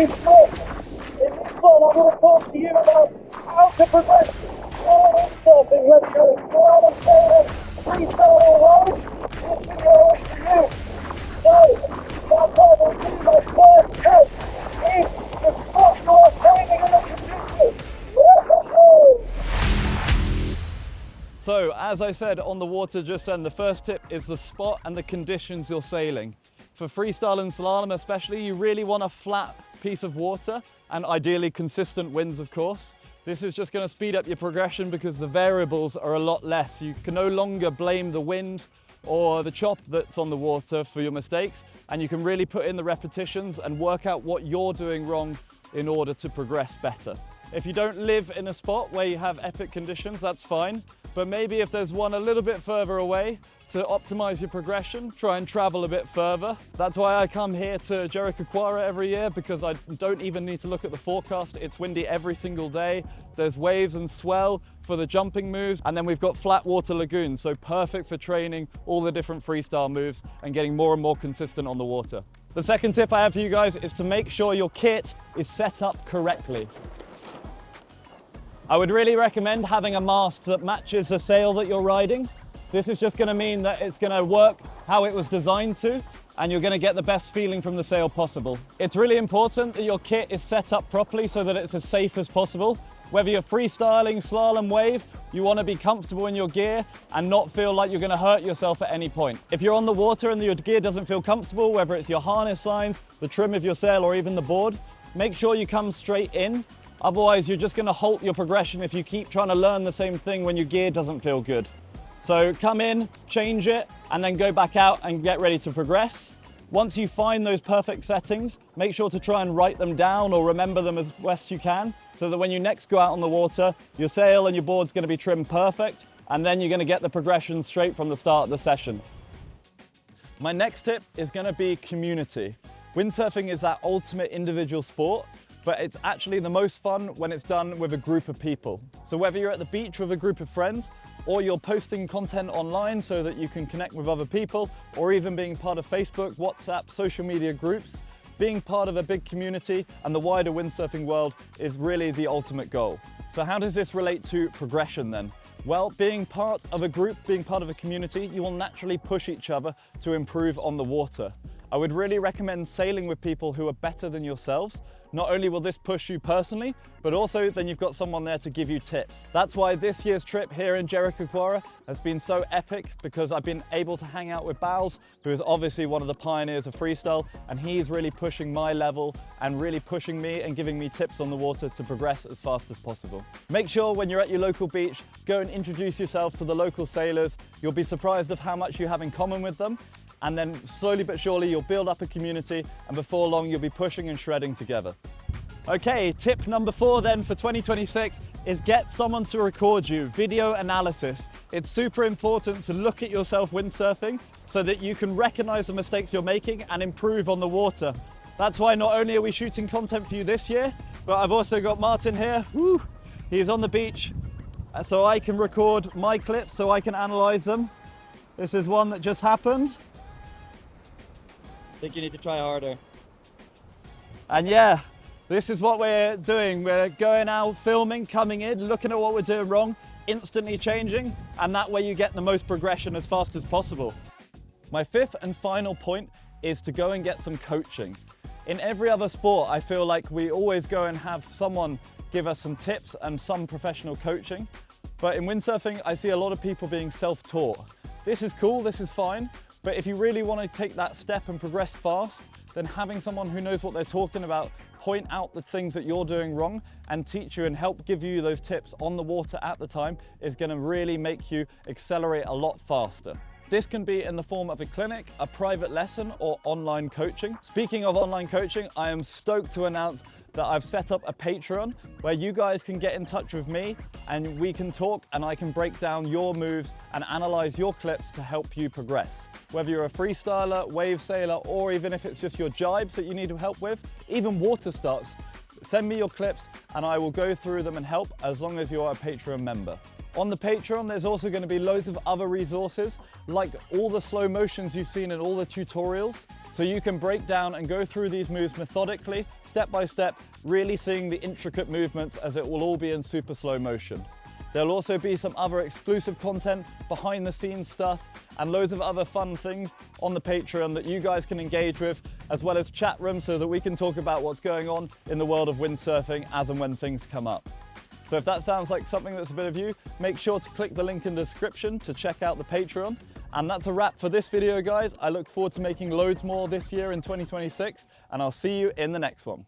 this one, I'm going to talk to you about how to progress windsurfing, whether you're a slalom sailor, freestyle or row. This video is for you. So, what I will do, my first tip is to spot your training in the conditions. So, as I said on the water just then, the first tip is the spot and the conditions you're sailing. For freestyle and slalom especially, you really want a flat piece of water and ideally consistent winds, of course. This is just going to speed up your progression because the variables are a lot less. You can no longer blame the wind or the chop that's on the water for your mistakes, and you can really put in the repetitions and work out what you're doing wrong in order to progress better. If you don't live in a spot where you have epic conditions, that's fine. But maybe if there's one a little bit further away, to optimize your progression, try and travel a bit further. That's why I come here to Jericoacoara every year, because I don't even need to look at the forecast. It's windy every single day. There's waves and swell for the jumping moves. And then we've got flat water lagoons, so perfect for training all the different freestyle moves and getting more and more consistent on the water. The second tip I have for you guys is to make sure your kit is set up correctly. I would really recommend having a mast that matches the sail that you're riding. This is just going to mean that it's going to work how it was designed to, and you're going to get the best feeling from the sail possible. It's really important that your kit is set up properly so that it's as safe as possible. Whether you're freestyling, slalom, wave, you want to be comfortable in your gear and not feel like you're going to hurt yourself at any point. If you're on the water and your gear doesn't feel comfortable, whether it's your harness lines, the trim of your sail, or even the board, make sure you come straight in. Otherwise, you're just going to halt your progression if you keep trying to learn the same thing when your gear doesn't feel good. So come in, change it, and then go back out and get ready to progress. Once you find those perfect settings, make sure to try and write them down or remember them as best you can, so that when you next go out on the water, your sail and your board's going to be trimmed perfect, and then you're going to get the progression straight from the start of the session. My next tip is going to be community. Windsurfing is that ultimate individual sport, but it's actually the most fun when it's done with a group of people. So whether you're at the beach with a group of friends, or you're posting content online so that you can connect with other people, or even being part of Facebook, WhatsApp, social media groups, being part of a big community and the wider windsurfing world is really the ultimate goal. So how does this relate to progression then? Well, being part of a group, being part of a community, you will naturally push each other to improve on the water. I would really recommend sailing with people who are better than yourselves. Not only will this push you personally, but also then you've got someone there to give you tips. That's why this year's trip here in Jericoacoara has been so epic, because I've been able to hang out with Bowles, who is obviously one of the pioneers of freestyle, and he's really pushing my level and really pushing me and giving me tips on the water to progress as fast as possible. Make sure when you're at your local beach, go and introduce yourself to the local sailors. You'll be surprised of how much you have in common with them. And then slowly but surely you'll build up a community, and before long you'll be pushing and shredding together. Okay, tip number 4 then for 2026 is get someone to record you, video analysis. It's super important to look at yourself windsurfing so that you can recognize the mistakes you're making and improve on the water. That's why not only are we shooting content for you this year, but I've also got Martin here. Woo! He's on the beach, so I can record my clips so I can analyze them. This is one that just happened. I think you need to try harder. And yeah, this is what we're doing. We're going out, filming, coming in, looking at what we're doing wrong, instantly changing, and that way you get the most progression as fast as possible. My 5th and final point is to go and get some coaching. In every other sport, I feel like we always go and have someone give us some tips and some professional coaching. But in windsurfing, I see a lot of people being self-taught. This is cool, this is fine. But if you really want to take that step and progress fast, then having someone who knows what they're talking about point out the things that you're doing wrong and teach you and help give you those tips on the water at the time is going to really make you accelerate a lot faster. This can be in the form of a clinic, a private lesson, or online coaching. Speaking of online coaching, I am stoked to announce that I've set up a Patreon where you guys can get in touch with me and we can talk, and I can break down your moves and analyze your clips to help you progress. Whether you're a freestyler, wave sailor, or even if it's just your jibes that you need help with, even water starts, send me your clips and I will go through them and help, as long as you're a Patreon member. On the Patreon, there's also going to be loads of other resources, like all the slow motions you've seen in all the tutorials, so you can break down and go through these moves methodically, step by step, really seeing the intricate movements as it will all be in super slow motion. There'll also be some other exclusive content, behind the scenes stuff, and loads of other fun things on the Patreon that you guys can engage with, as well as chat rooms so that we can talk about what's going on in the world of windsurfing as and when things come up. So if that sounds like something that's a bit of you, make sure to click the link in the description to check out the Patreon. And that's a wrap for this video, guys. I look forward to making loads more this year in 2026, and I'll see you in the next one.